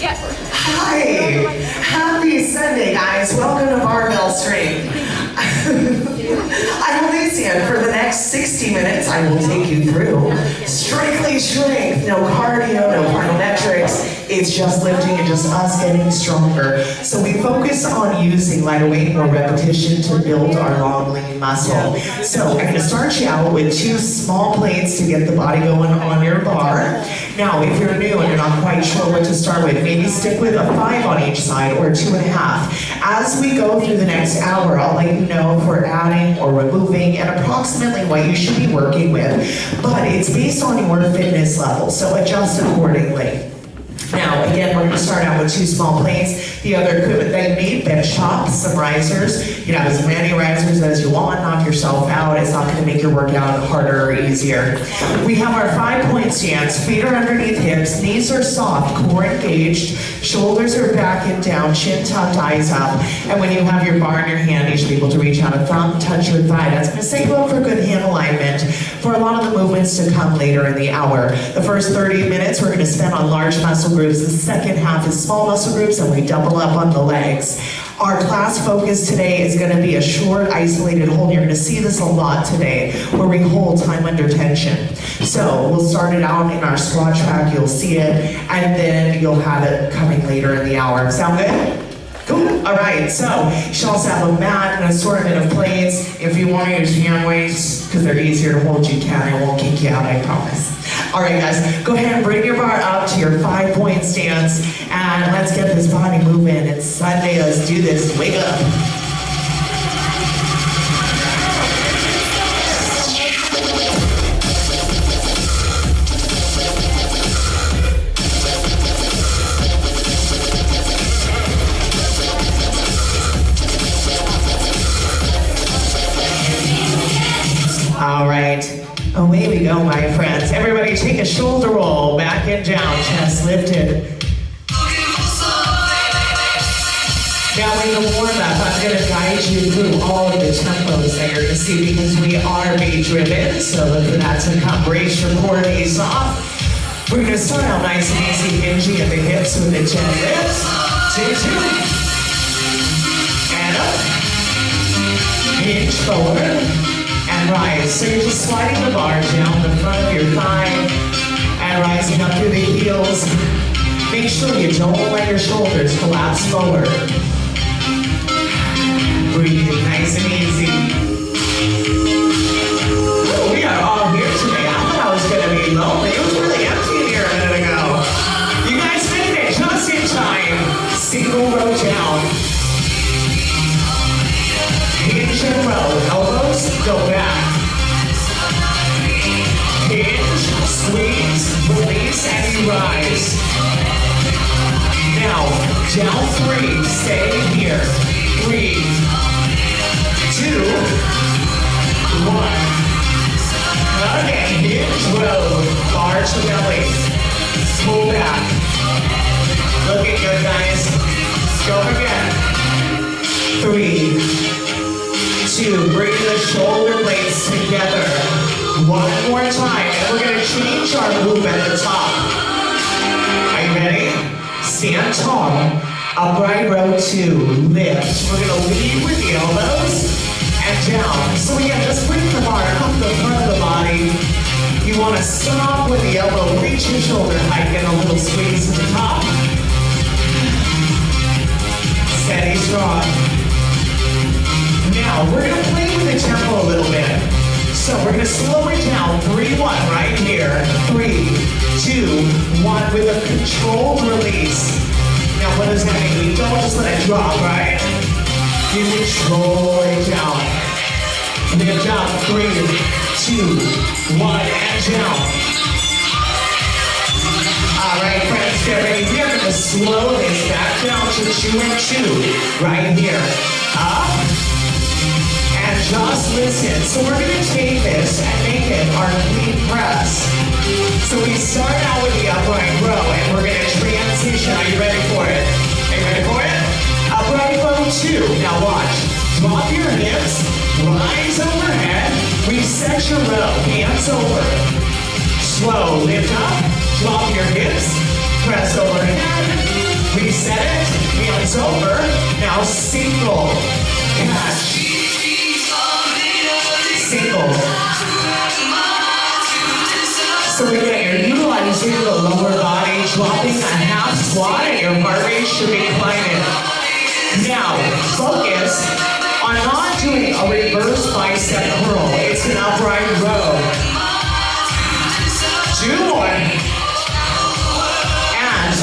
Hi, happy Sunday, guys. Welcome to Barbell Strength. I'm Alicia, and for the next 60 minutes, I will take you through strictly strength. No cardio, no plyometrics. It's just lifting and just us getting stronger. So we focus on using lighter weight or repetition to build our long, lean muscle. So I'm going to start you out with 2 small plates to get the body going on your bar. Now, if you're new and you're not quite sure what to start with, maybe stick with a 5 on each side or 2.5. As we go through the next hour, I'll let you know if we're adding or removing and approximately what you should be working with. But it's based on your fitness level, so adjust accordingly. Now, again, we're going to start out with 2 small plates. The other equipment that you need, bench top, some risers. You have as many risers as you want. Knock yourself out. It's not going to make your workout harder or easier. We have our 5-point stance. Feet are underneath hips. Knees are soft. Core engaged. Shoulders are back and down. Chin tucked, eyes up. And when you have your bar in your hand, you should be able to reach out a thumb, touch your thigh. That's going to set you up for good hand alignment for a lot of the movements to come later in the hour. The first 30 minutes we're going to spend on large muscle groups. The second half is small muscle groups, and we double up on the legs. Our class focus today is going to be a short, isolated hold. You're going to see this a lot today, where we hold time under tension. So we'll start it out in our squat track. You'll see it, and then you'll have it coming later in the hour. Sound good? Cool. All right, so you should also have a mat and an assortment of plates. If you want to use hand weights, because they're easier to hold, you can. It won't kick you out, I promise. All right, guys, go ahead and bring your bar up to your 5-point stance, and let's get this body moving. It's Sunday. Let's do this. Wake up. All right, away we go, my friends. Everybody take a shoulder roll, back and down, chest lifted. Now in the warm-up, I'm going to guide you through all of the tempos that you're going to see because we are beat-driven, so look for that to come. Brace your core, knees off. We're going to start out nice and easy, hinging at the hips with the chin lifts. 2, and up. Hinge forward. And rise. So you're just sliding the bar down the front of your thigh and rising up through the heels. Make sure you don't let your shoulders collapse forward. Breathing nice and easy. Oh, we are all here today. I thought I was going to be lonely. It was really empty in here a minute ago. You guys made it just in time. Single row down. Hinge and row. Elbows go back. Hinge, squeeze, release, and you rise. Now, down 3. Stay here. 3, 2, 1. Again, hinge, row. Bar to belly. Pull back. Looking good, guys. Go again. 3, 2, bring the shoulder blades together. 1 more time, and we're going to change our move at the top. Are you ready? Stand tall, upright row 2, lift. We're going to lead with the elbows and down. So again, just bring the bar up the front of the body. You want to stop with the elbow, reach your shoulder height, get a little squeeze at the top. Steady, strong. Now, we're going to play with the tempo a little bit. So we're going to slow it down. 3, 1, right here. 3, 2, 1 with a controlled release. Now, what does that mean? You don't just let it drop, right? You control it down. Lift up. 3, 2, 1, and down. All right, friends, get ready. We are going to slow this back down to 2 and 2. Right here. Up. And just listen. So we're going to take this and make it our clean press. So we start out with the upright row and we're going to transition. Are you ready for it? Are you ready for it? Upright row 2. Now watch. Drop your hips, rise overhead, reset your row, hands over. Slow, lift up, drop your hips, press overhead, it's over. Now single, catch, single. So again, you're utilizing the lower body, dropping a half squat, and your heart rate should be climbing. Now, focus on not doing a reverse bicep curl. It's an upright row. 2 more. And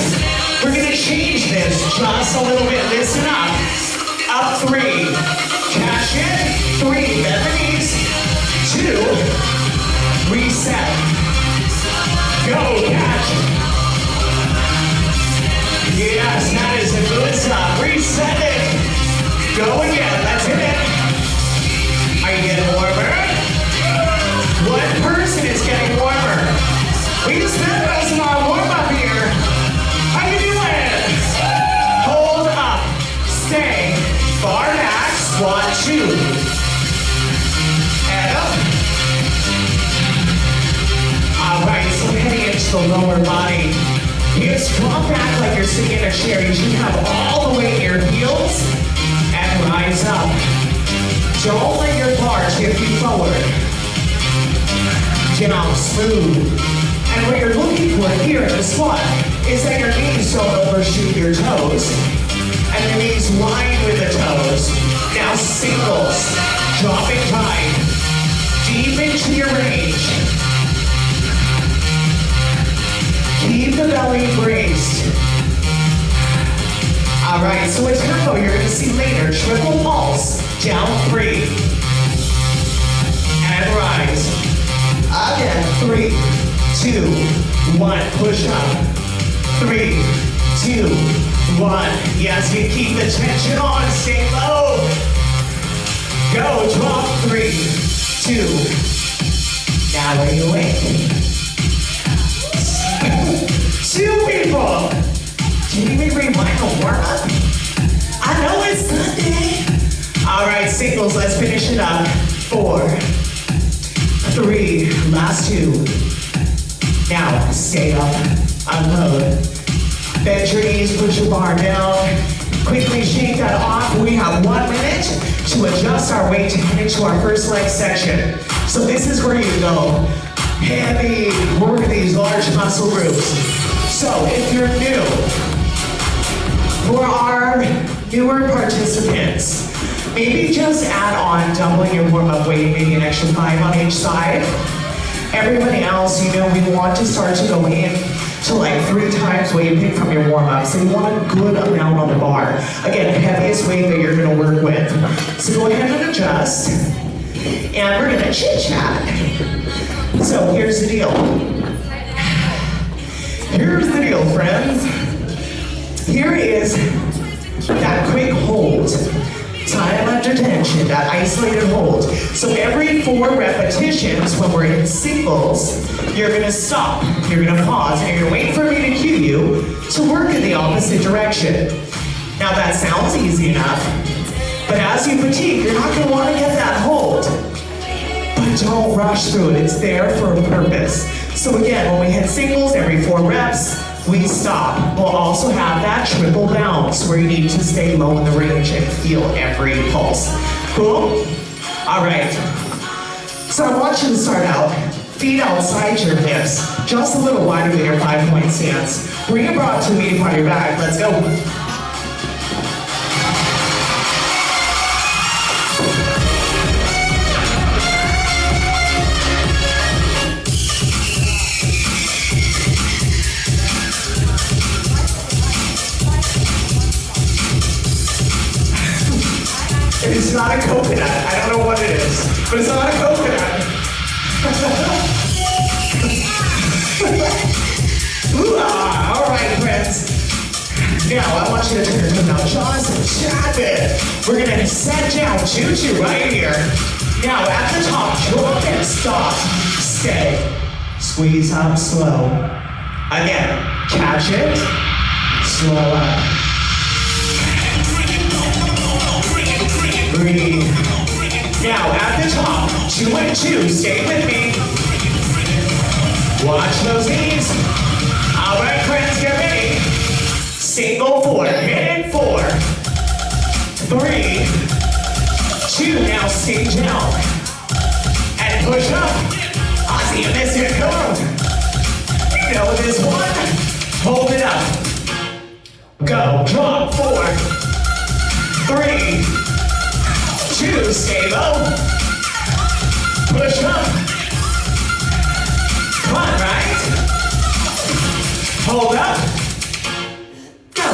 we're gonna change this just a little bit. Listen up. Up 3. Catch it. 3. Bend the knees. 2. Reset. Go, catch. Yes, that is a good stop. Reset it. Go again. That's it. Are you getting warmer? One person is getting warmer. We just spent most of our warm-up here. How you doing? Hold up. Stay. Bar back. Squat 2. And up. Alright, so heading into the lower body. Hips drop back like you're sitting in a chair. You should have all the weight in your heels and rise up. Don't let your bar tip you forward. Down smooth. And what you're looking for here in the squat is that your knees don't overshoot your toes. And your knees line with the toes. Now singles. Dropping tight. Deep into your range. Keep the belly braced. All right, so a tempo you're gonna see later. Triple pulse, down 3. And rise. Again, 3, 2, 1, push up. 3, 2, 1. Yes, you keep the tension on, stay low. Go, drop 3, 2. Now are you awake? 2 people! Can you rewind the warm-up? I know it's Sunday. All right, singles, let's finish it up. 4, 3, last 2. Now, stay up, unload. Bend your knees, push your bar down. Quickly shake that off. We have 1 minute to adjust our weight to head into our first leg section. So this is where you go. Heavy, work these large muscle groups. So if you're new, for our newer participants, maybe just add on doubling your warm-up weight, maybe an extra 5 on each side. Everybody else, you know, we want to start to go in to like 3 times what you pick from your warm-up. So you want a good amount on the bar. Again, heaviest weight that you're gonna work with. So go ahead and adjust. And we're gonna chit-chat. So here's the deal. Here's the deal, friends. Here is that quick hold. Time under tension, that isolated hold. So every 4 repetitions when we're in singles, you're gonna stop, you're gonna pause, and you're gonna wait for me to cue you to work in the opposite direction. Now that sounds easy enough, but as you fatigue, you're not gonna wanna get that hold. But don't rush through it, it's there for a purpose. So again, when we hit singles, every 4 reps, we stop. We'll also have that triple bounce where you need to stay low in the range and feel every pulse. Cool? All right. So I want you to start out, feet outside your hips, just a little wider than your 5-point stance. Bring your broad to the meaty part of your back. Let's go. It's not a coconut. I don't know what it is, but it's not a coconut. All right, friends. Now, I want you to turn to Mount Johnson. Chapin. We're going to set down choo-choo right here. Now, at the top, drop and stop. Stay. Squeeze up slow. Again, catch it. Slow up. Breathe. Now, at the top, 2 and 2, stay with me. Watch those knees. All right, friends, get ready. Single 4, hit it 4. 3, 2, now stay down. And push up. Ozzy, you miss it, come on. You know this one. Hold it up. Go, drop, 4, 3, 2, stay low. Push up. Come on, right? Hold up. Go.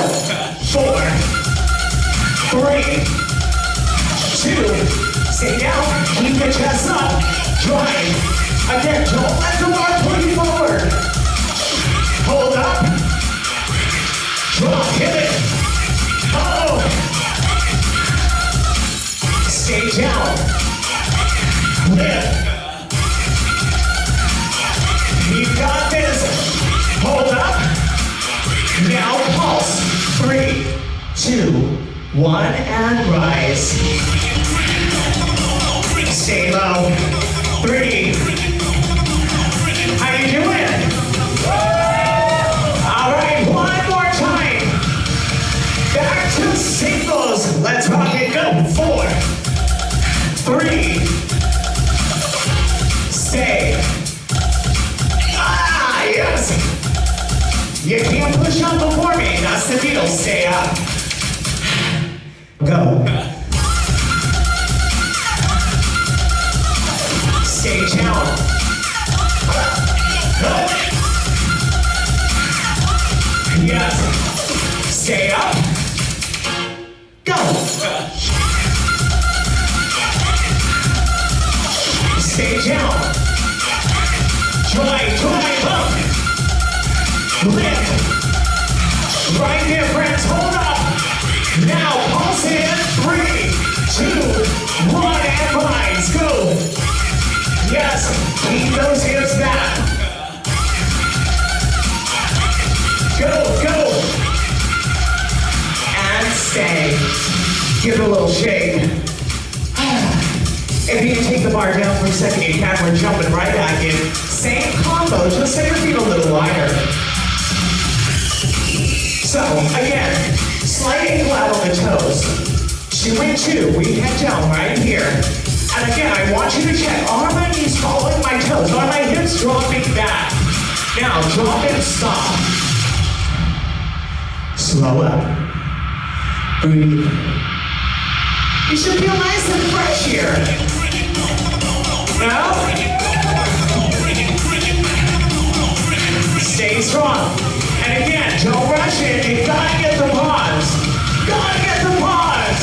4, 3, 2, stay down. Keep the chest up. Drive. Again, don't let the bar pull you forward. Hold up. Drop, hit it. Oh. Stay down. Lift. You got this. Hold up. Now pulse. 3, 2, 1, and rise. Stay low. 3. How you doing? All right, one more time. Back to singles. Let's rock it. Go. 4, 3. Stay. Yes. You can't push up before me. That's the deal. Stay up. Go. Stay down. Go. Yes. Stay up. Go. Stay down. Drive up. Lift. Right here, friends. Hold up. Now pulse in. 3, 2, 1, and rise. Go. Yes. Keep those hips back. Go. And stay. Give it a little shake. If you can take the bar down for a second, you can. We're jumping right back in. Same combo, just set your feet a little wider. So, again, slight angle out on the toes. 2 and 2, we head down right here. And again, I want you to check, are my knees following my toes? Are my hips dropping back? Now, drop and stop. Slow up. Breathe. You should feel nice and fresh here. Now, stay strong. And again, don't rush it. You gotta get the pause. Gotta get the pause.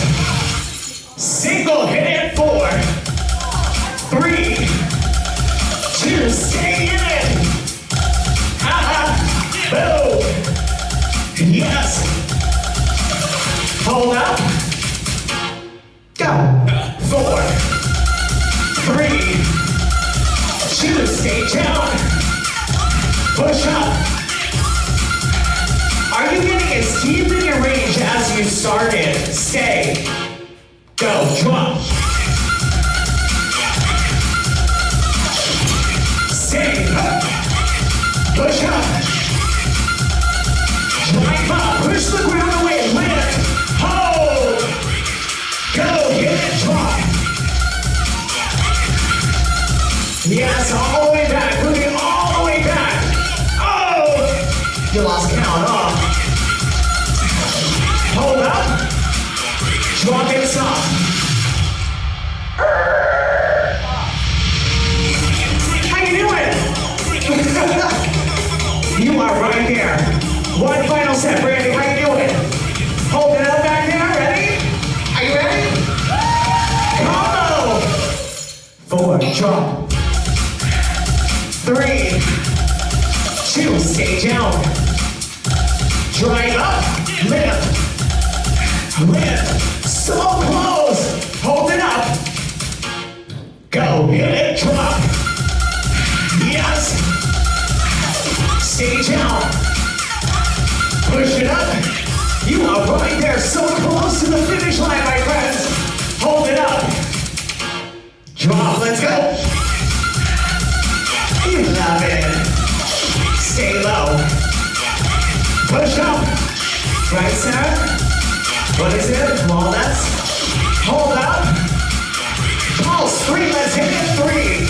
Single, hit it. 4, 3, 2, stay in it. Boom. Yes. Hold up. Go. 4, 3, 2, stay down. Push up. Are you getting as deep in your range as you started? Stay. Go. Drop. Stay. Push up. Drive up. Push the ground away. Lift. Hold. Go. Hit it. Drop. Yes, all the way back. Moving all the way back. Oh! You lost count. Off. Hold up. Drop it. Stop. How you doing? You are right there. One final set, Brandy. How you doing? Hold it up back there. Ready? Are you ready? Combo. 4, drop. 3, 2, stay down. Drive up. Lift. Lift. So close. Hold it up. Go. Hit it. Drop. Yes. Stay down. Push it up. You are right there, so close to the finish line, my friends. Hold it up. Drop. Let's go. You love it. Stay low. Push up. Right center. What is it? Walnuts. Hold up. Pulse, 3, let's hit it. 3,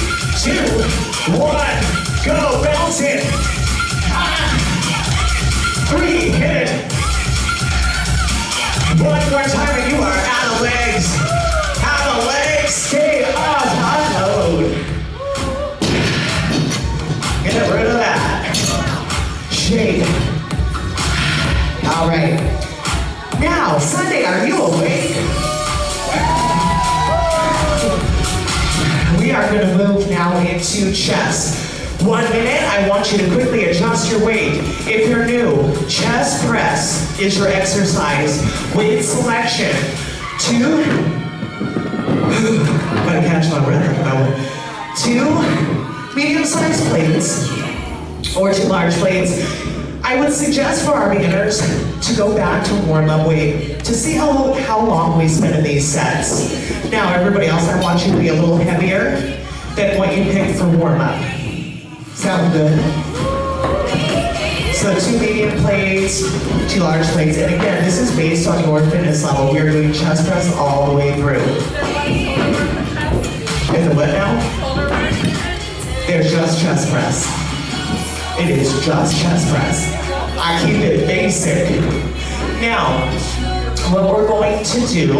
2, 1, go, bounce it. 3, hit it. One more time and you are out of legs. Out of legs, stay up, unload. Get rid of that. Shake. All right. Now, Sunday, are you awake? We are going to move now into chest. 1 minute, I want you to quickly adjust your weight. If you're new, chest press is your exercise. Weight selection. 2, I'm gonna catch my breath. 2 medium-sized plates, or 2 large plates. I would suggest for our beginners to go back to warm-up weight to see how long we spend in these sets. Now, everybody else, I want you to be a little heavier than what you picked for warm-up. Sound good? So 2 medium plates, 2 large plates, and again, this is based on your fitness level. We are doing chest press all the way through. Is it what now? There's just chest press. It is just chest press. I keep it basic. Now, what we're going to do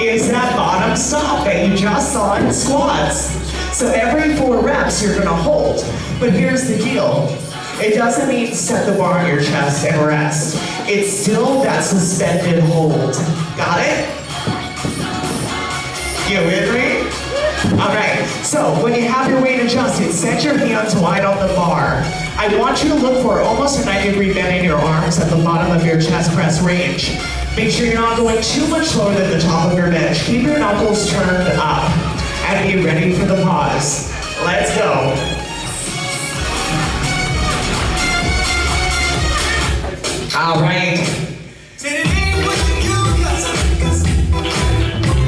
is that bottom stop that you just saw in squats. So every 4 reps you're gonna hold. But here's the deal. It doesn't mean set the bar on your chest and rest. It's still that suspended hold. Got it? You with me? All right, so when you have your weight adjusted, set your hands wide on the bar. I want you to look for almost a 90-degree bend in your arms at the bottom of your chest press range. Make sure you're not going too much lower than the top of your bench. Keep your knuckles turned up and be ready for the pause. Let's go. All right.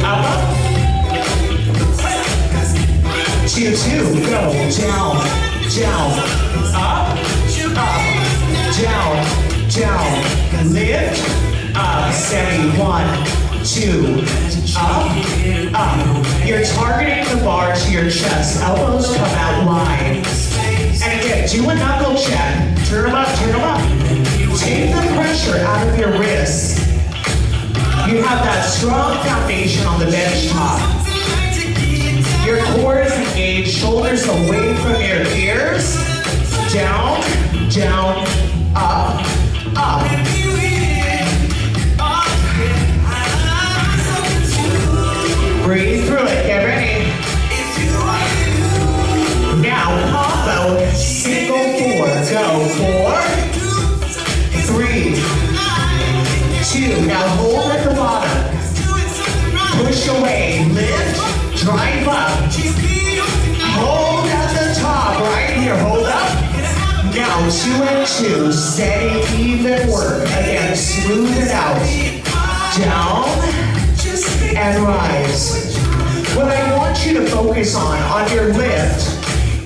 Up. 2, 2, go, down, down, up, down, down, lift, up, steady, 1, 2, up. You're targeting the bar to your chest, elbows come out wide. And again, do a knuckle check, turn them up, turn them up. Take the pressure out of your wrists. You have that strong foundation on the bench top. Your core is engaged, shoulders away from your ears. Down, down, up, up. Breathe through it, get ready. Now, combo, single 4. Go, 4, 3, 2. Now hold at the bottom. Push away, lift. Drive up. Hold at the top, right here, hold up. Now 2 and 2, steady, even work. Again, smooth it out. Down and rise. What I want you to focus on your lift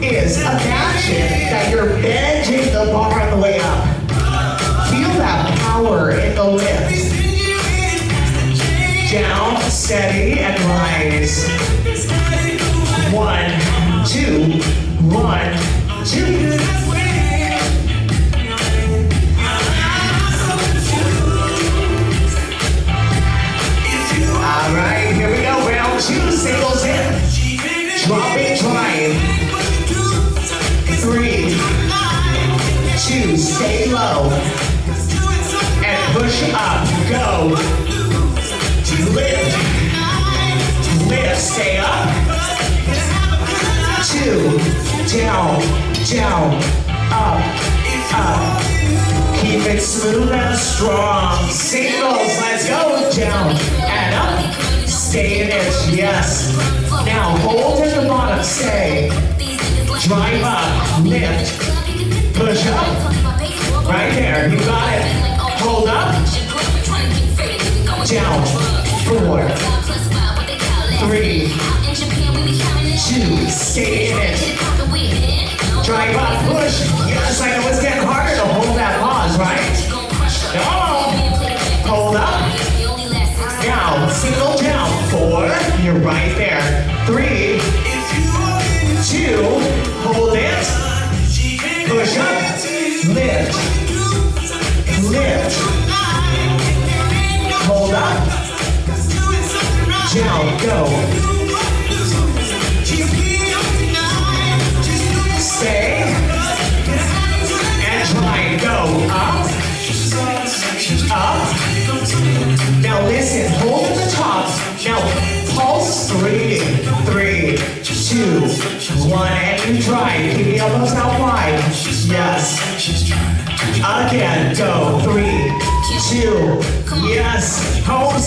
is imagine that you're bending the bar on the way up. Feel that power in the lift. Down, steady, and rise. 1, 2, 1, 2. All right, here we go. Round 2, singles in. Drop it, drive. 3, 2, stay low. And push up, go. Lift, lift, stay up. 2, down, down, up, up. Keep it smooth and strong. Singles, let's go. Down and up. Stay in it, yes. Now hold at the bottom, stay. Drive up, lift, push up. Right there, you got it. Hold up. Down, 4, 3, 2, stay in it. Drive up, push. Yes, I know it's getting harder to hold that pause, right? No. Hold up. Now, single down. go. Stay. And try, go. Up. Up. Now listen, hold at the top. Now pulse, 3, 3, 2, 1, and you try. Keep the elbows out wide. Yes. Again, go. 3, 2, yes. Home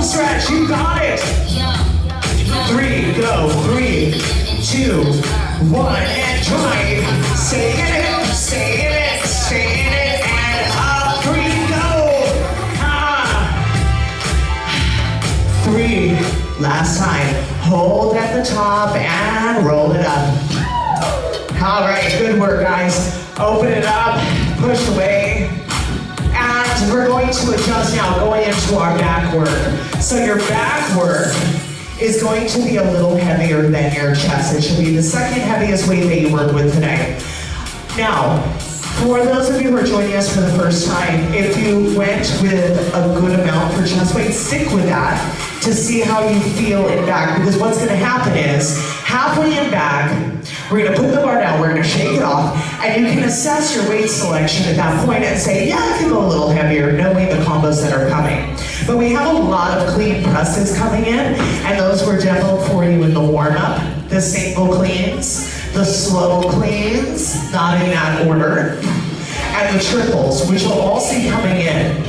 stretch, you got it. 3, go. 3, 2, 1, and try. Stay in it, stay in it, stay in it, and up. 3, go. 3, last time. Hold at the top and roll it up. All right, good work, guys. Open it up, push away. And we're going to adjust now, going into our back work. So your back work is going to be a little heavier than your chest. It should be the second heaviest weight that you work with today. Now, for those of you who are joining us for the first time, if you went with a good amount for chest weight, stick with that to see how you feel in back, because what's gonna happen is, halfway in back, we're gonna put the bar down, we're gonna shake it off, and you can assess your weight selection at that point and say, yeah, I can go a little heavier, knowing the combos that are coming. But we have a lot of clean presses coming in, and those were demoed for you in the warm-up. The single cleans, the slow cleans, not in that order, and the triples, which you'll all see coming in.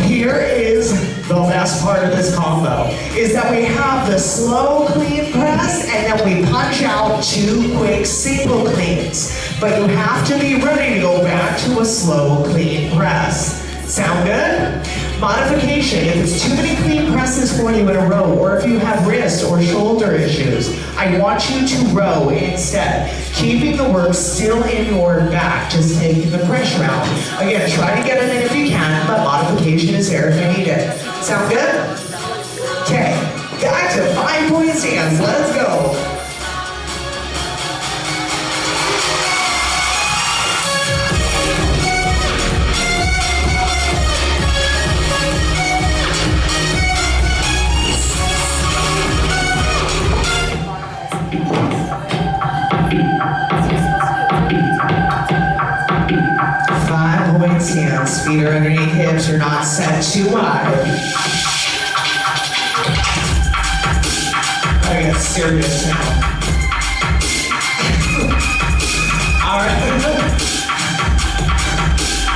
Here is the best part of this combo, is that we have the slow clean press, and then we punch out 2 quick single cleans. But you have to be ready to go back to a slow clean press. Sound good? Modification, if it's too many clean presses for you in a row, or if you have wrist or shoulder issues, I want you to row instead, keeping the work still in your back, just taking the pressure out. Again, try to get it in if you can, but modification is there if you need it. Sound good? Okay, back to 5-point stance, let's go. Stance, feet are underneath hips, you're not set too wide. I get serious now.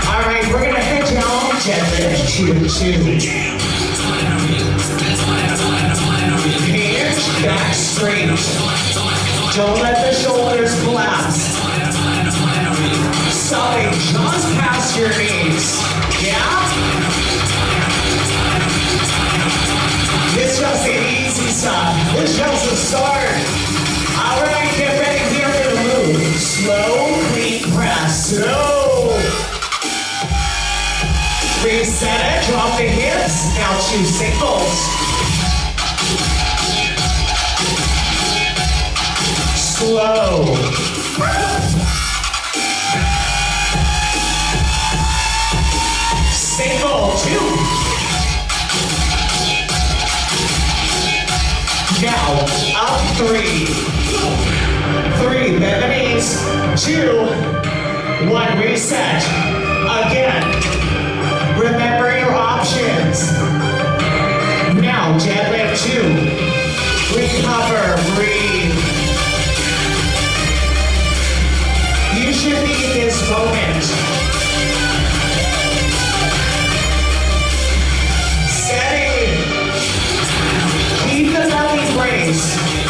Alright, we're gonna head down, deadlift, 2, 2. Hands back straight. Don't let the shoulders collapse. Stopping just past your knees. Yeah? It's just the easy stuff. It's just a start. Alright, get ready here for the move. Slow, clean press. Slow. Reset it, drop the hips. Now 2 singles. Slow. Single, 2. Now, up 3. 3, bend the knees. 2, 1, reset. Again, remember your options. Now, deadlift 2. Recover, breathe. You should need this moment.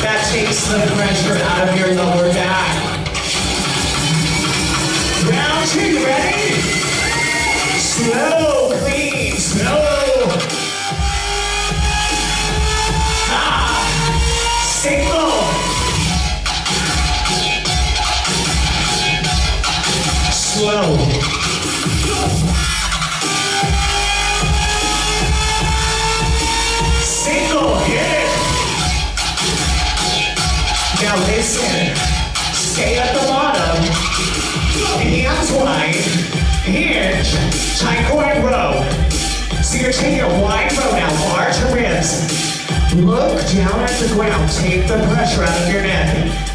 That takes the pressure out of your lower back. Round 2, ready? Slow, clean, slow. Single. Slow. Single, hit it. Now listen, stay at the bottom, hands wide, hinge, tight cord row. So you're taking a wide row now, bar to ribs. Look down at the ground. Take the pressure out of your neck.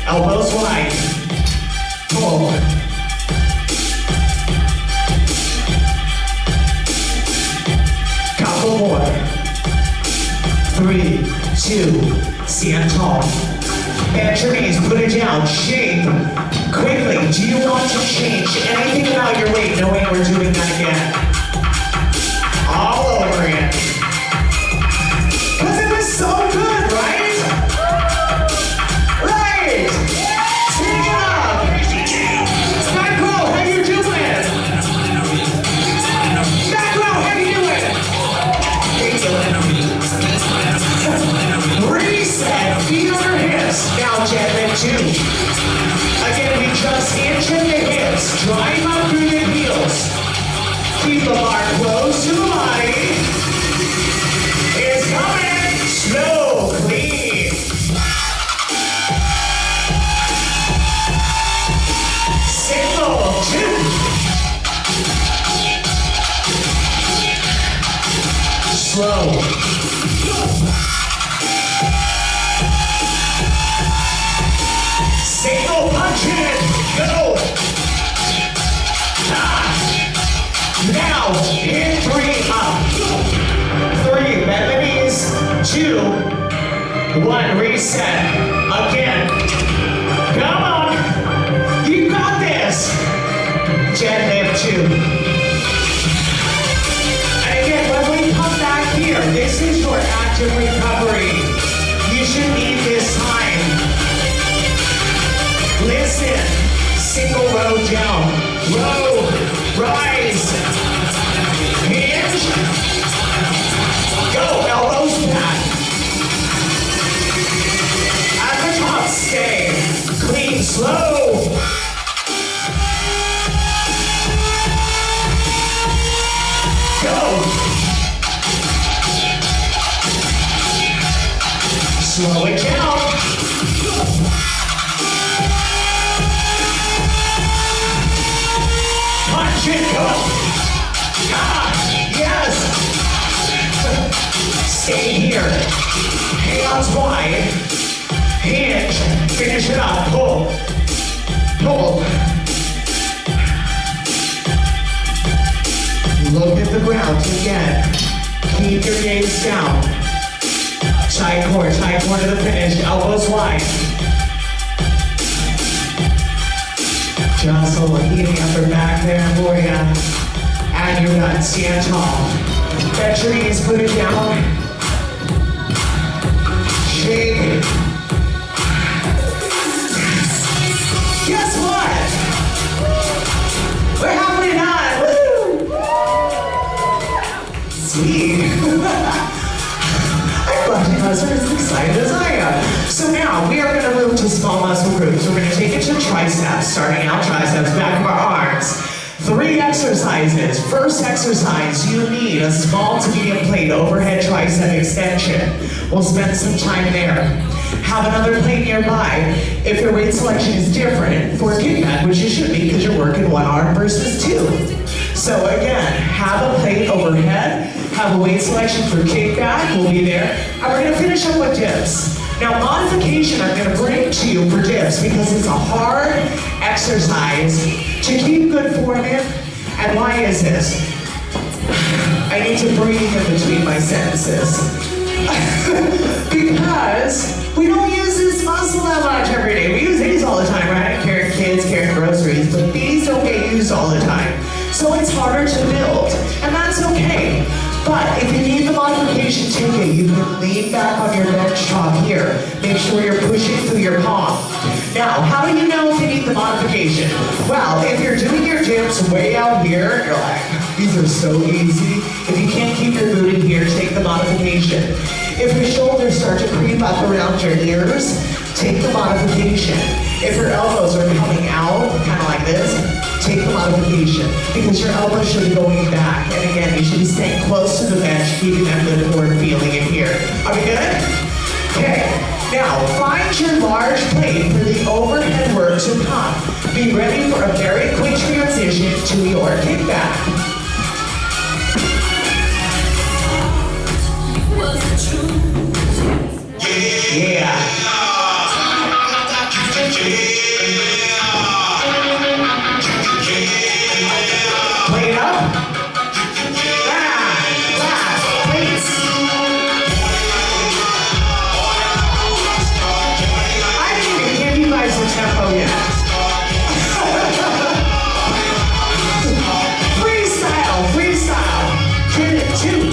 Elbows wide. Pull. Couple more. 3, 2, stand tall. Bend your knees, put it down, shake. Quickly, do you want to change anything about your weight knowing we're doing that again? All over again. Because it was so good, right? Right! Take it up! Back row, how you doing? Back row, how you doing? Reset, feet over hips. Now jet lift 2. Again, we just inch in the hips. Drive up through the heels. Keep the bar close to the body. It's coming. Slow, clean. Single, 2. Slow. Single punch in. Go. Now, hit 3 up. 3, bend the knees. 2, 1, reset. Again. Come on. You got this. Jet lift 2. And again, when we come back here, this is your active recovery. You should need this time. Listen, single row down, row, rise, hinge, go, elbows back. At the top, stay, clean, slow. Go. Slow it down. Punch it, go! Yes! Stay here. Hands wide. Hinge. Finish it up. Pull. Pull. Look at the ground again. Keep your gaze down. Tight core to the finish. Elbows wide. Just a little heating upper back there for you. And you're done. Stand tall. Bend your knees, put it down. Shake. Guess what? We're halfway done. Woo! Sweet. I'm glad you guys are as excited as I am. So now we are going to move to small muscle groups. We're going to take it to triceps, starting out triceps, back of our arms. 3 exercises. First exercise, you need a small to medium plate overhead tricep extension. We'll spend some time there. Have another plate nearby. If your weight selection is different for a kickback, which you should be because you're working 1 arm versus 2. So again, have a plate overhead, have a weight selection for kickback, we'll be there, and we're going to finish up with dips. Now modification I'm going to bring to you for dips because it's a hard exercise to keep good form in. And why is this? I need to breathe in between my sentences. Because we don't use this muscle that much every day. We use these all the time, right? Carrying kids, carrying groceries, but these don't get used all the time. So it's harder to build, and that's okay. But if you need the modification ticket, you can lean back on your bench top here. Make sure you're pushing through your palm. Now, how do you know if you need the modification? Well, if you're doing your dips way out here, you're like, these are so easy. If you can't keep your booty here, take the modification. If your shoulders start to creep up around your ears, take the modification. If your elbows are coming out, kind of like this, take the modification, because your elbows should be going back. And again, you should be staying close to the bench, keeping that good forward feeling in here. Are we good? Okay, now find your large plate for the overhead work to come. Be ready for a very quick transition to your kickback. Was it true? Yeah. Play it up. Last, please. I didn't even give you guys the tempo yet. Freestyle. Hit it too.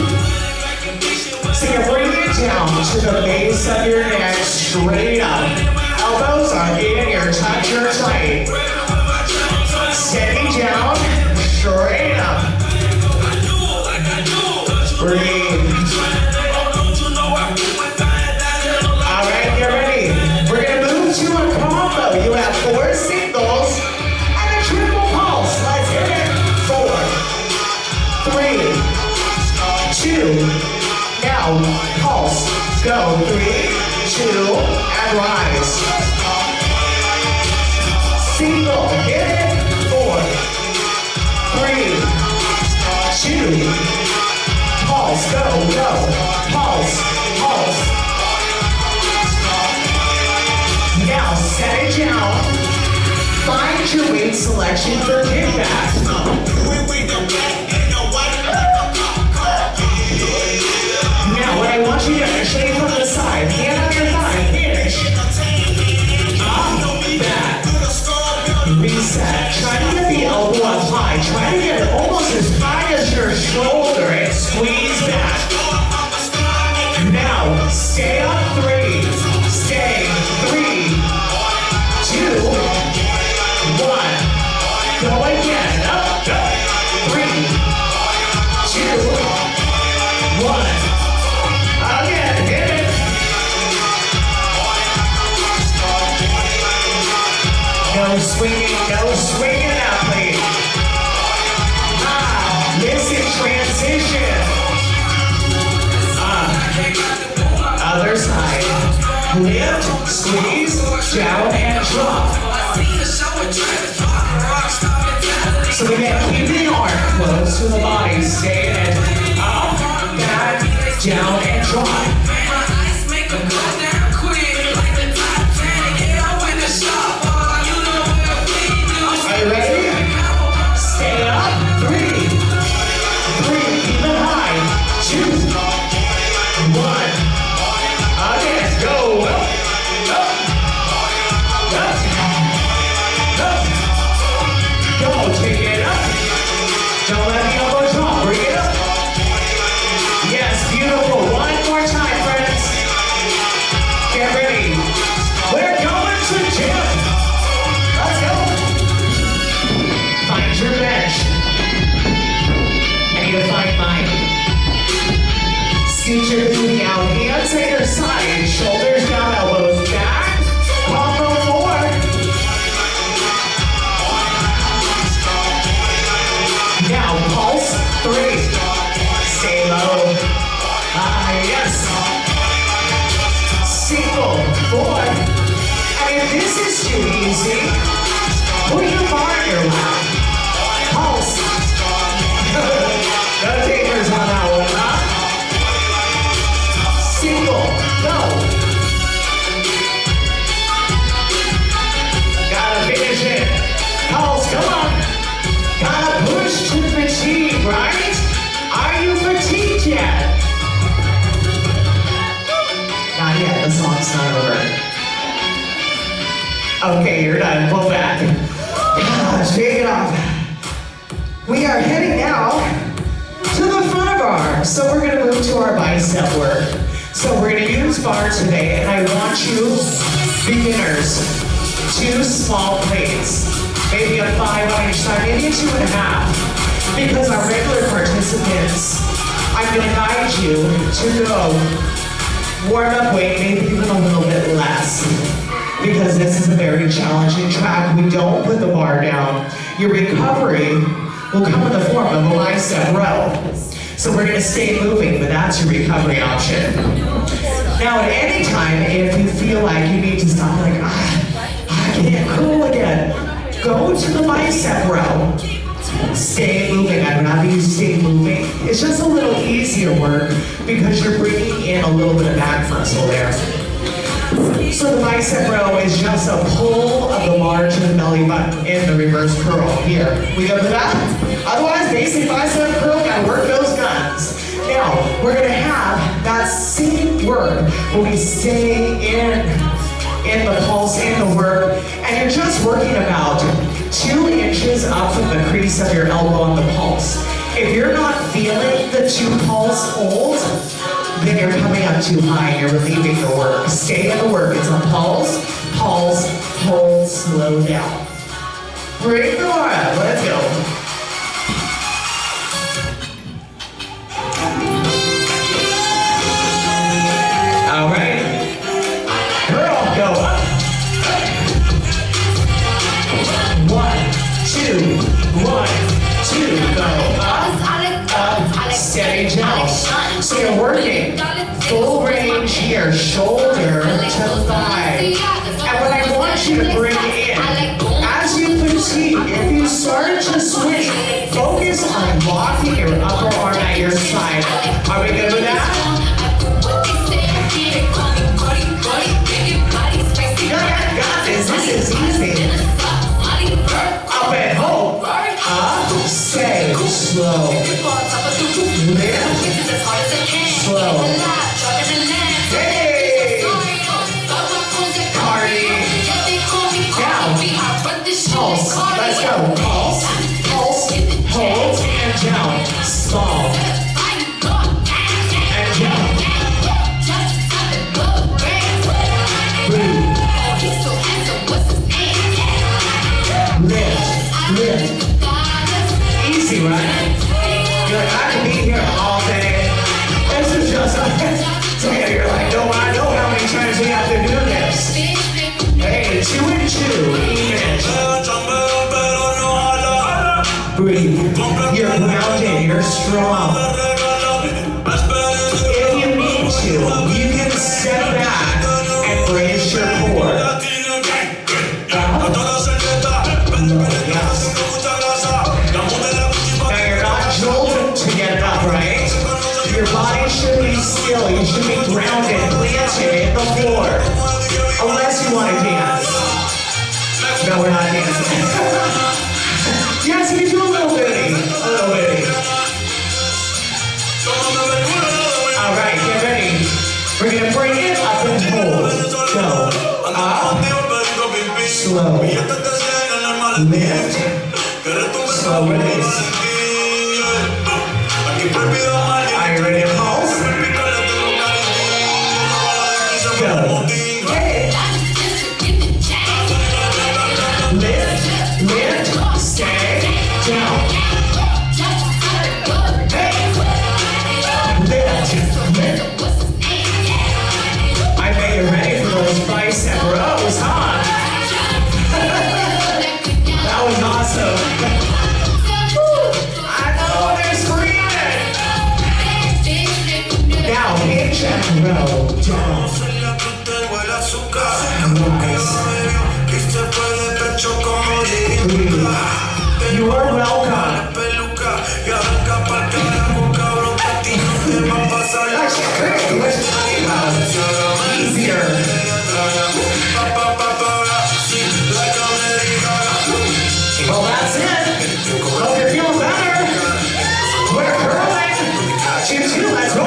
So you bring it down to the base of your neck, straight up. Elbows are in your touch or tight. Steady down, straight up. Breathe. All right, get ready. We're gonna move to a combo. You have 4 singles and a triple pulse. Let's hit it. 4, 3, 2. Now, pulse. Go. 3, 2, and rise. Single. Hit it. 4, 3, 2. Pulse. Go. Pulse. Now, set it down. Find your weight selection for kickback. Now, what I want you to do, shake from the side, hand on your thigh, finish. Up, back, reset. Try to get the elbow up high. Try to get it almost as high as your shoulder and squeeze back. Now, stay up 3. Stay. 3, 2, 1. Go again. Up, 3, 2, 1. Again, hit it. No swinging now, please. Listen, transition. Other side. Lift, squeeze, down, and drop. So again, keep the arm close to the body. Stay in it. Up, back, down, and drop. Are you ready? Stay up. 3, keep it high. 2, 1. Again, go. Up. Go, take it up. Don't let the elbow drop. Bring it up. Yes, beautiful. One more time, friends. Get ready. We're going to gym. Let's go. Find your bench. I need to find mine. Scoot your booty out. Hands at your side. Shoulders down, elbows back. Combo 4. Now, pulse 3. Stay low. Yes. Single 4. And if this is too easy, put your bar in your lap. Pulse. No takers on that one, huh? Single. Go. Gotta finish it. Pulse, come on. Gotta push to fatigue, right? Are you fatigued yet? Not yet, the song's not over. Okay, you're done, pull back. Shake it off. We are heading now to the front of our arms. So we're gonna move to our bicep work. So we're gonna use bar today, and I want you, beginners, 2 small plates. Maybe a 5 on each side, maybe a 2.5. Because our regular participants, I'm gonna guide you to go warm up weight, maybe even a little bit less. Because this is a very challenging track. We don't put the bar down. Your recovery will come in the form of a bicep row. So we're gonna stay moving, but that's your recovery option. Now at any time, if you feel like you need to stop, like, I can't cool again, go to the bicep row. Stay moving. I'd rather you stay moving. It's just a little easier work because you're bringing in a little bit of back muscle there. So the bicep row is just a pull of the margin of the belly button in the reverse curl. Here, we go to that. Otherwise, basic bicep curl, gotta work those guns. Now, we're gonna have that same work where we stay in the pulse, in the work, and you're just working about 2 inches up from the crease of your elbow on the pulse. If you're not feeling the 2 pulse hold, then you're coming up too high and you're relieving the work. Stay in the work. It's a pulse, pulse, hold, slow down. Break the breath. Let's go. All right. Girl, go up. 1, 2, 1, 2, go up, up, steady jump. So you're working full range here, shoulder to thigh. And what I want you to bring in, as you fatigue, if you start to swing, focus on locking your upper arm at your side. Are we good with that? Got this. This is easy. Up and hold. Up, stay, slow. Lift, slow. Hey! Party. Down. Pulse. Let's go. Pulse, pulse, hold, and down. Small. And jump. Breathe. Lift, lift. Easy, right? You're like, I could be here all day. This is just so you're like, no, I know how many times we have to do this. Hey, 2 and 2, even. Breathe. You're grounded, you're strong. If you need to, you can step back and raise your core. Yes. Now you're not jolted to get up, right? Your body should be still. You should be grounded, planted in the floor. Unless you want to dance. No, we're not dancing. Yes, you do a little bitty. A little bitty. All right, get ready. We're going to bring it up and hold. Go. Up. Slow. Lift. Slow release. Are you ready to pulse? Go. Lift, lift, stay, down. Hey. Lift, lift. I bet you're ready for those bicep rows, huh? That was awesome. I know they're screaming. Now, hinge and row down. Nice. You are welcome. What you talking about? Easier. Well, that's it. Hope you're feeling better. We're curling. 2-2, let's go.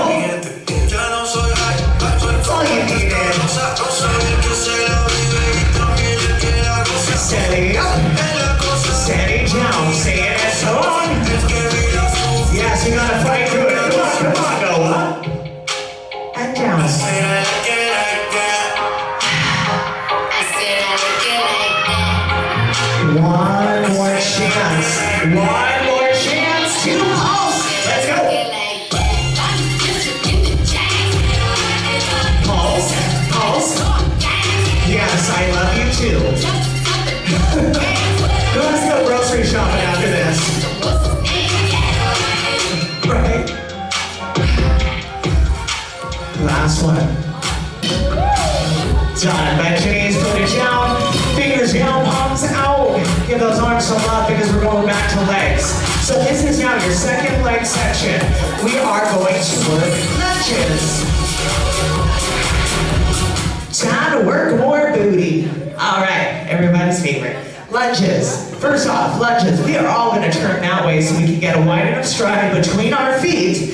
That's all you needed. Steady up. Steady down. Stay in that zone. Yes, you gotta fight through it. Come on, go up. And down. One more chance. One more chance. 2 pulse. Let's go. Pulse. Pulse. Yes, I love you too. Let's go grocery shopping after this. Right. Last one. Done. Bend your knees, put it down. Fingers down, palms out. Give those arms some love because we're going back to legs. So this is now your second leg section. We are going to work lunges. Time to work more booty. All right, everybody's favorite. Lunges. First off, lunges. We are all going to turn that way so we can get a wide enough stride between our feet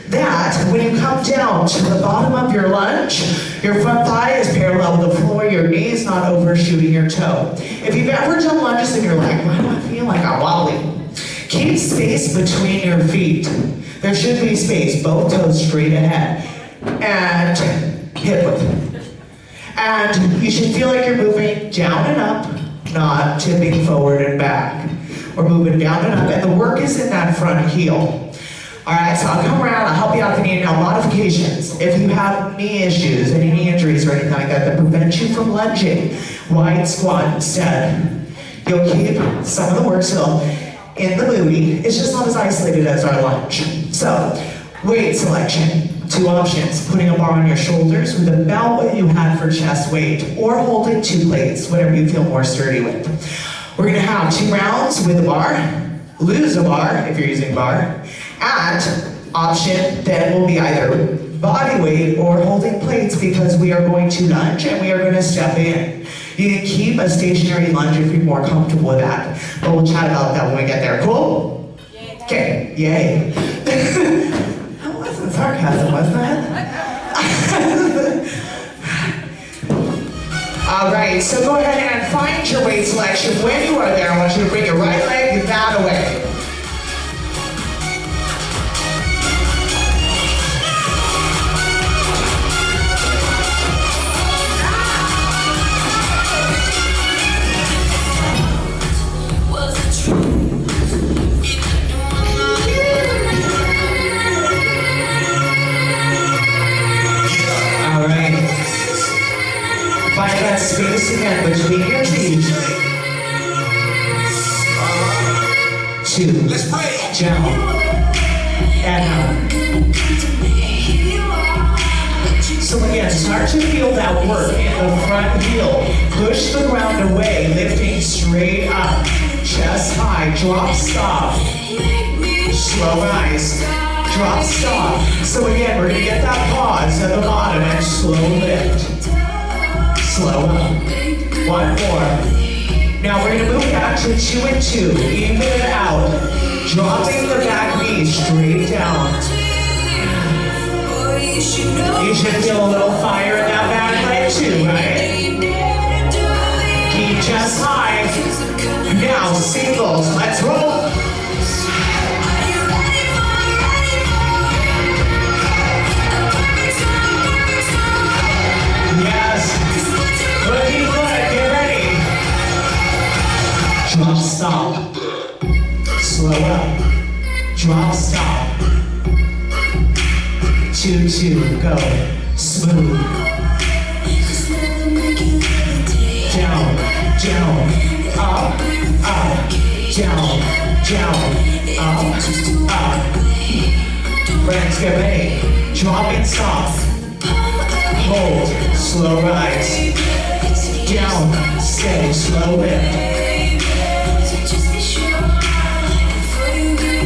that when you come down to the bottom of your lunge, your front thigh is parallel with the floor, your knee is not overshooting your toe. If you've ever done lunges and you're like, why do I feel like I'm wobbly? Keep space between your feet. There should be space, both toes straight ahead. And hip width. And you should feel like you're moving down and up, not tipping forward and back. We're moving down and up, and the work is in that front heel. All right, so I'll come around, I'll help you out if you need. Now, modifications. If you have knee issues, any knee injuries or anything like that prevent you from lunging, wide squat instead. You'll keep some of the work still in the booty. It's just not as isolated as our lunge. So, weight selection. Two options, putting a bar on your shoulders with about what you had for chest weight, or holding 2 plates, whatever you feel more sturdy with. We're gonna have 2 rounds with a bar, lose a bar if you're using a bar, and option then will be either body weight or holding plates because we are going to lunge and we are going to step in. You can keep a stationary lunge if you're more comfortable with that, but we'll chat about that when we get there. Cool? Okay, yay. That wasn't sarcasm, was that? All right, so go ahead and find your weight selection. When you are there, I want you to bring your right leg that way. Find that space again between your feet. 2, down, and up. So again, start to feel that work in the front heel. Push the ground away, lifting straight up. Chest high, drop, stop. Slow rise, drop, stop. So again, we're gonna get that pause at the bottom and slow lift. Slow up. 1 more. Now we're gonna move back to 2 and 2. Even it out. Dropping the back knee straight down. You should feel a little fire in that back leg too, right? Keep chest high. Now singles. Let's roll. Looking good, get ready. Drop, stop. Slow up. Drop, stop. 2, 2, go. Smooth. Down, down, up, up, down, down, up, up. Friends, get ready. Drop and stop. Hold, slow rise. Down, stay, slow lift.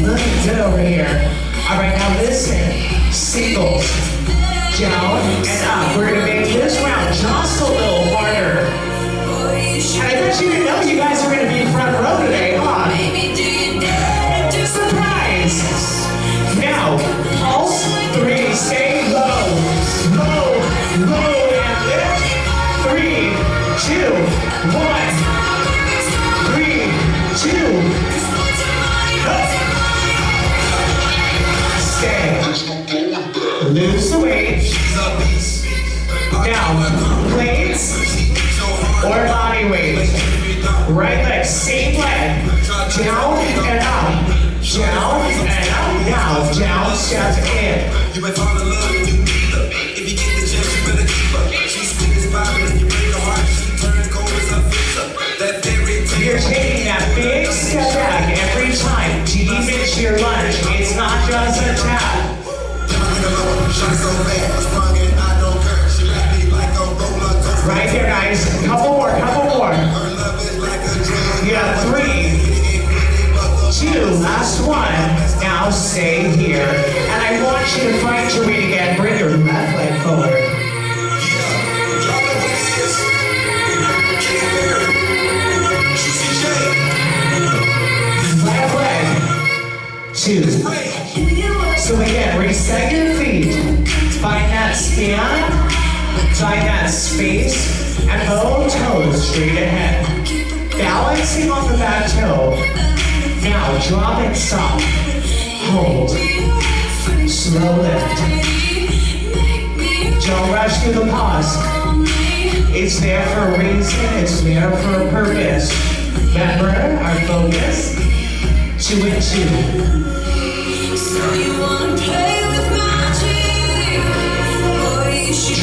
Looking good over here. All right, now listen. Singles. Down and up. We're gonna make this round just a little harder. And I bet you didn't know you guys are gonna be front row today, huh? Surprise! Now, pulse 3, stay low, low, low, and lift. 3, 2, 1. 3, 2. Up. Stay. Lose the weight. Now, plates or body weight. Right leg, same leg. Down and up. Down and up. Now, down, step in. You might fall in love if you need her. If you get the chance, you better keep her. She's sweet as pie, and you break her heart. She turns cold as a freezer. That very you're taking that big step back every time. Deep into your lunge. It's not just a tap. Right here, guys. Couple more, couple more. Yeah, 3, 2, last one. Now stay here. And I want you to find your weight again. Bring your left leg forward. 2. So again, reset your feet. Find that stand, find that space, and both toes straight ahead. Balancing on the back toe. Now drop and stop. Hold. Slow lift. Don't rush through the pause. It's there for a reason, it's there for a purpose. Remember our focus? 2 and 2.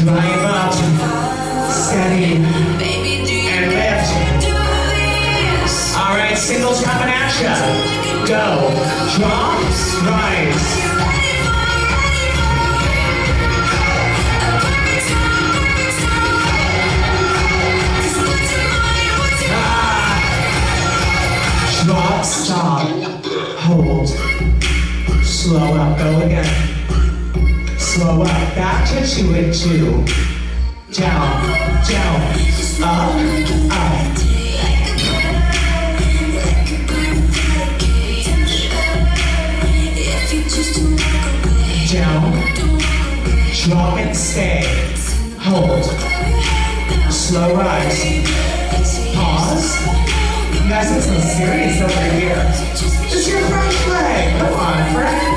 Drive up, steady, and lift. All right, singles coming at ya. Go, drop, rise. Drop, stop, hold, slow up, go again. Slow up, back to 2 and 2. Down, down, up, up. Down, drop and stay, hold, slow rise, pause. You guys look so serious over here. It's your fresh leg, come on, friend.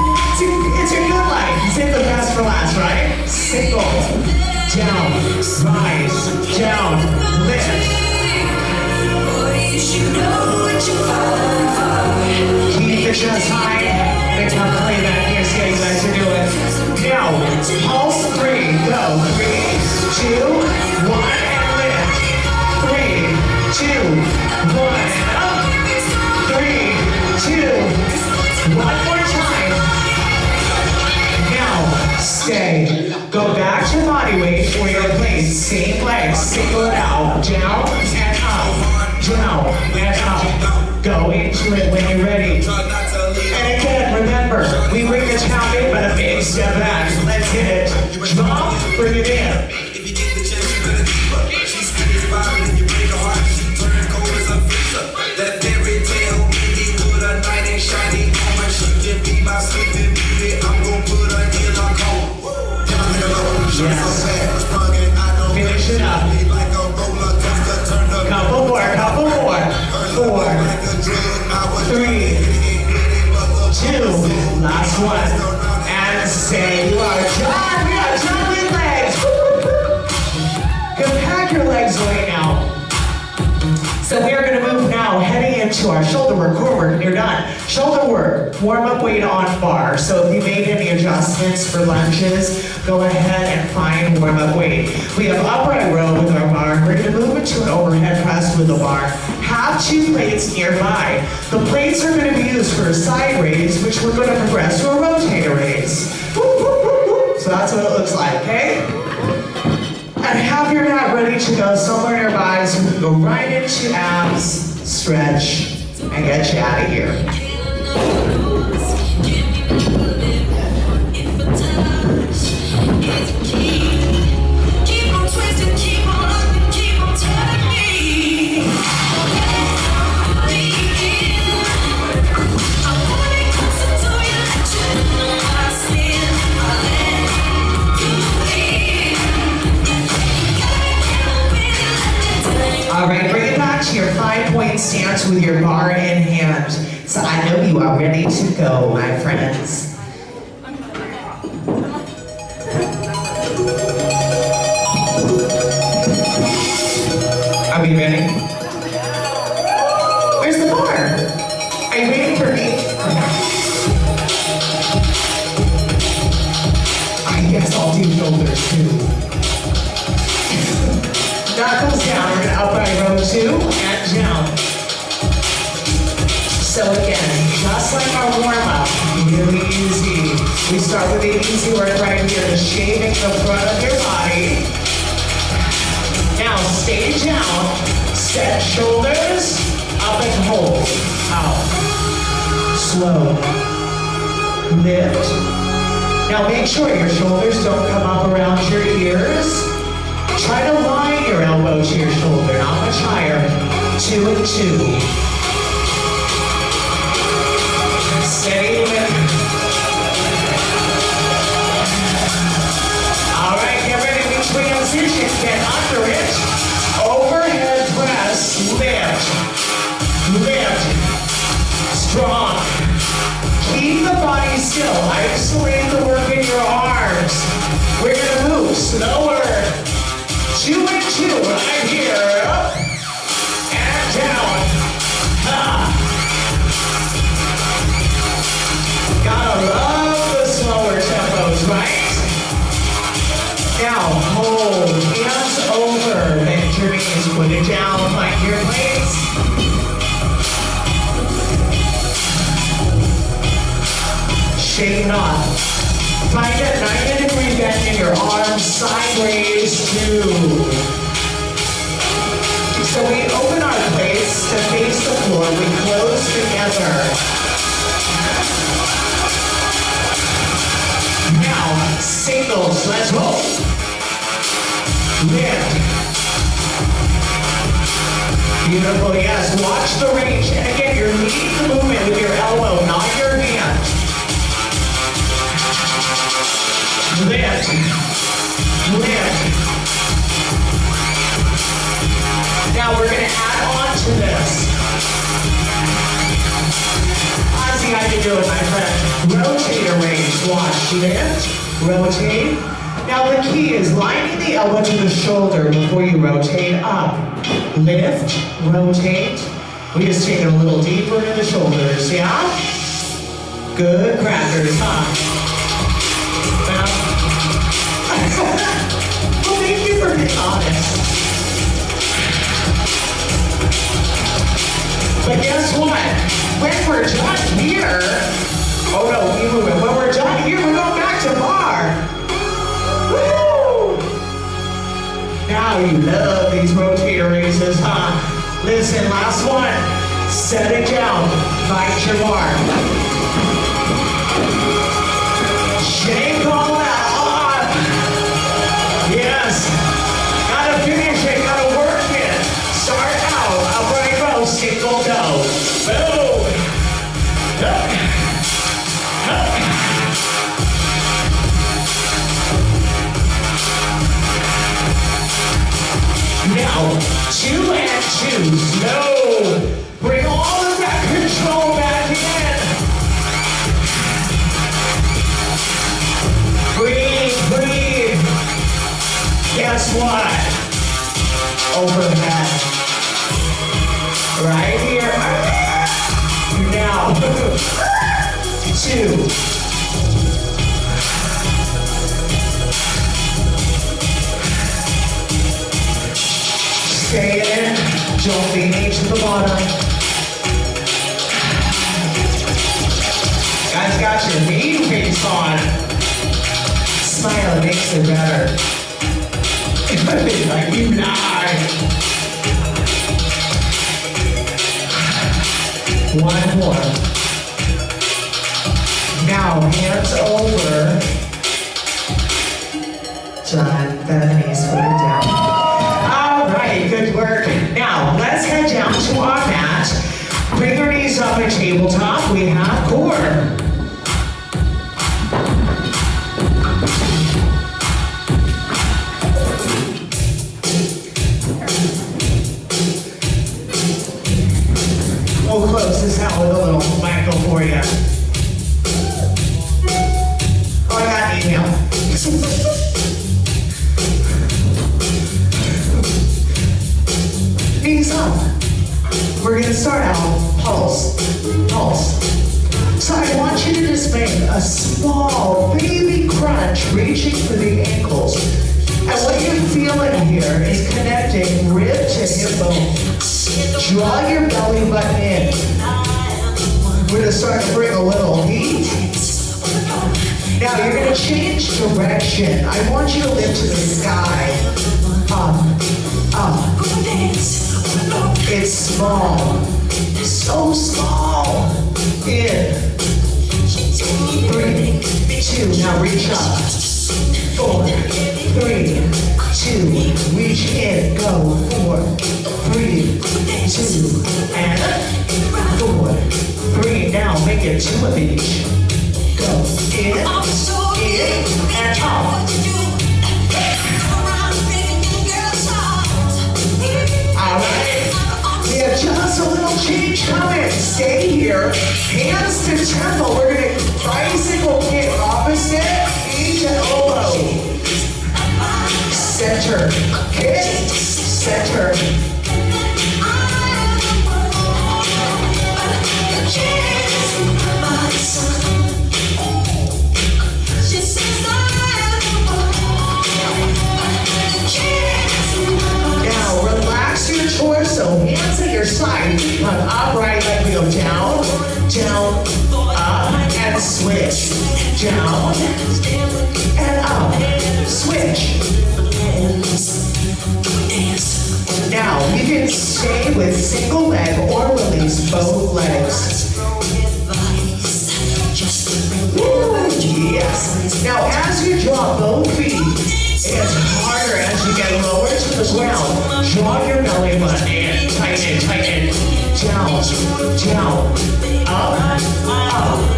It's your good leg. You save the best for last, right? Single, down, rise, down, lift. Keep the chest high. Make time to play that here. See how you guys are doing. Now, pulse 3. Go. 3, 2, 1, and lift. 3, 2, 1, up. 3, 2, 1 more time. Now, stay. Go back to body weight or your place. Same legs. Single it out. Down and up. Down and up. Go into it when you're ready. And again, remember, we bring the count in, but a big step back. Let's hit it. Drop, bring it in. Yes. Finish it up. Couple more. 4, 3, 2, last one. And say you are done. We are done with legs. Compact your legs away now. So we are going to move now, heading into our shoulder work, core work, and you're done. Shoulder work, warm up weight on bar. So if you made any adjustments for lunges, go ahead and find warm up weight. We have upright row with our bar. We're going to move into an overhead press with the bar. Have 2 plates nearby. The plates are going to be used for a side raise, which we're going to progress to a rotator raise. So that's what it looks like, okay? And have your mat ready to go somewhere nearby so we can go right into abs, stretch, and get you out of here. All right, bring it back to your 5-point stance with your bar in hand. So I know you are ready to go, my friends. Are we ready? Where's the bar? Are you waiting for me? I guess I'll do shoulders too. Knuckles down, we're gonna upright row 2 and down. So again, just like our warm-up, really easy. We start with the easy work right here, the shaving the front of your body. Now stay down, set shoulders, up and hold, out, slow, lift. Now make sure your shoulders don't come up around your ears. Try to line your elbow to your shoulder, not much higher. 2 and 2. Steady lift. still. Isolate the work in your arms. We're gonna move slower. 2 and 2, right here. Up and down. Gotta love the slower tempos, right? Now, hold, hands over, bend your knees, put it down, find your place. Shake it off. Find a 90-degree bend in your arms, sideways, 2. So we open our plates to face the floor, we close together. Now, singles, let's roll. Lift. Beautiful, yes, watch the range. And again, you're leading the movement with your elbow, not your hand. Lift. Lift. Now we're gonna add on to this. Ozzy, how you doing, my friend? Rotator range, watch, lift, rotate. Now the key is lining the elbow to the shoulder before you rotate up. Lift, rotate. We just take it a little deeper into the shoulders, yeah? Good crackers, huh? Well, thank you for being honest. But guess what? When we're done here, oh no, keep moving. When we're done here, we're going back to bar. Woo! Now you love these rotator raises, huh? Listen, last one. Set it down. Bite your bar. Shake all that off. Yes. Gotta finish it. Gotta work it. Start out. Upright row. Single go. Boom. Up. Up. Now, 2 and 2. Slow. Bring all of that control back in. Breathe, breathe. Guess what? Overhead. Right here. Now, 2. Stay in. Don't be knee to the bottom. Guys, got your mean face on. Smile makes it better. Like you lie. 1 more. Now, hands over. Done. Bend the knees, put it down. All right, good work. Now, let's head down to our mat. Bring your knees up at tabletop. We have core. Oh, close this out with a little wacko for you. Oh, I got an email. Knees up. We're gonna start out pulse, pulse. So I want you to just make a small baby crunch, reaching for the ankles. And what you're feeling here is connecting rib to hip bone. Draw your belly button in. We're gonna start to bring a little heat. Now you're gonna change direction. I want you to lift to the sky. Up, up. It's small, so small. In. 3, 2, now reach up. 4, 3, 2, reach in, go. 4, 3, 2, and 4, 3. Now make it 2 of each. Go in, and up. All right. We have just a little change coming. Stay here. Hands to temple. We're going to bicycle and switch. Down and up. Switch. Now, you can stay with single leg or release both legs. Woo, yes. Now, as you drop both feet, it gets harder as you get lower to the ground. Draw your belly button in. Tighten, tighten. Down, down. Up, up.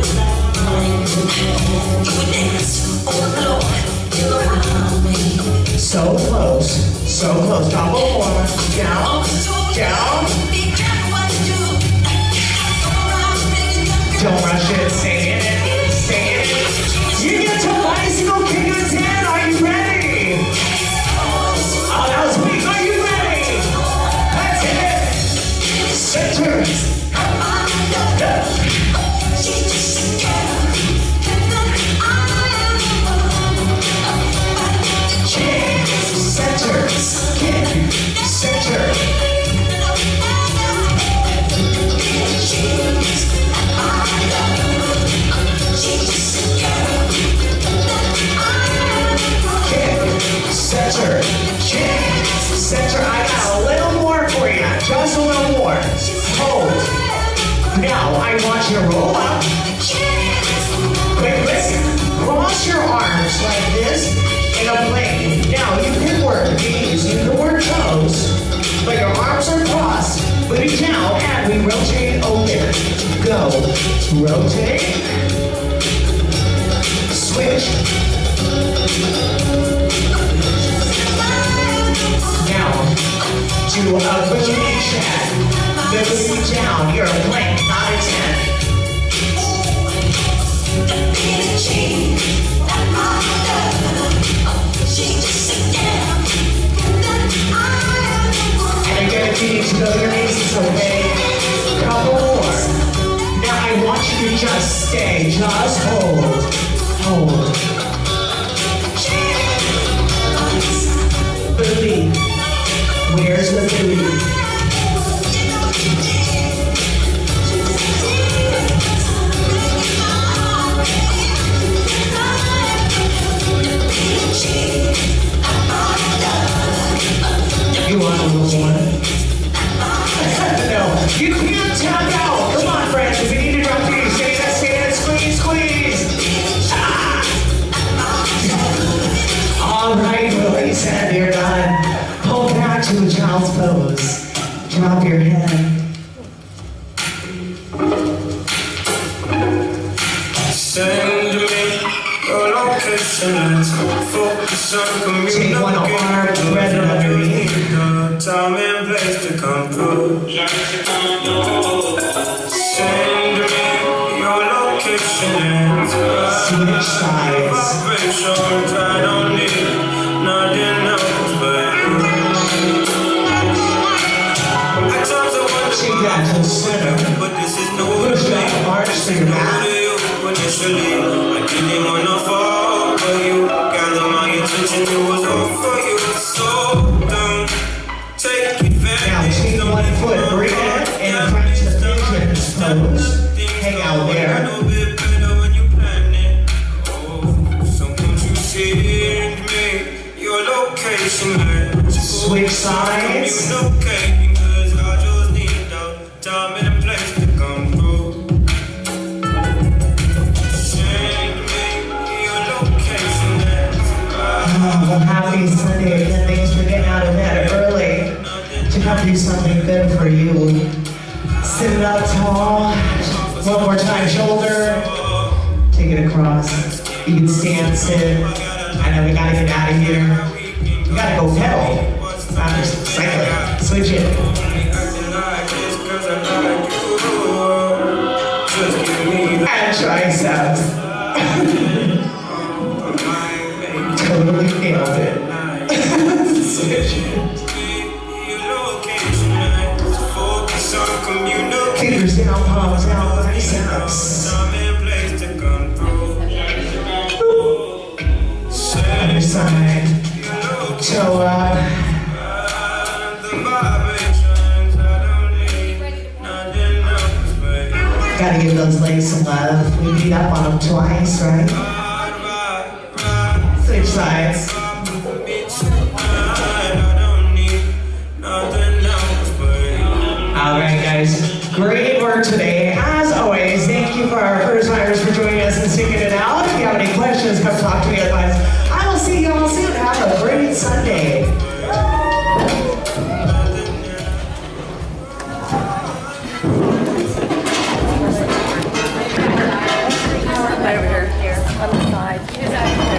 So close, so close. Couple more. Down, down. Don't rush it. Stay in it. Stay in it. You get to bicycle king of 10. Are you ready? Oh, that was weak. Are you ready? That's it. Center. Center, I got a little more for you. Just a little more. Hold. Now, I want you to roll up. Quick, cross your arms like this in a plane. Now, you can work knees, you can work toes, but your arms are crossed. Booty down, and we rotate open. Go. Rotate. Switch. Now, do a booty check. The booty down, you're a plank, not a 10. And again, if you need to go to your knees, it's okay. Couple more. Now I want you to just stay, just hold. Hold. Booty. Where's the booty? You want a little more? No, you can't tap out. Come on, friends. If you need to drop feet, stay that, squeeze, squeeze. Ah. All right, release and you're done. Pull back to a child's pose. Drop your head. Send me your location. Let's focus on communication. Take one arm, spread it underneath. Time and place to come through. Send me your location. Switch sides. I don't need nothing else but you. At times I wonder Take that to the center. but this is no Push that arch to your back. Initially, I didn't wanna fall for you. Gather my attention, it was all for you. So don't take advantage. Now take one foot, bring it in front to pigeon pose. Hang out there. A bit better when you plan it. Oh, so won't you send me your location? Switch sides. Communicate, because I just need the time and place to come through. Oh, happy Sunday again. Thanks for getting out of bed early to come do something good for you. Sit it up tall. One more time, shoulder. Take it across. You can stand, sit. I know we gotta get out of here. We gotta go pedal. Not just cycle. Switch it. And triceps. Totally nailed it. Switch it. Fingers down, palms down, biceps. Other side. Toe up. Gotta give those legs some love. We beat up on them twice, right? Switch sides. Alright guys, great work today. As always, thank you for our first timers for joining us and sticking it out. If you have any questions, come talk to me. Otherwise, I will see you all soon. Have a great Sunday.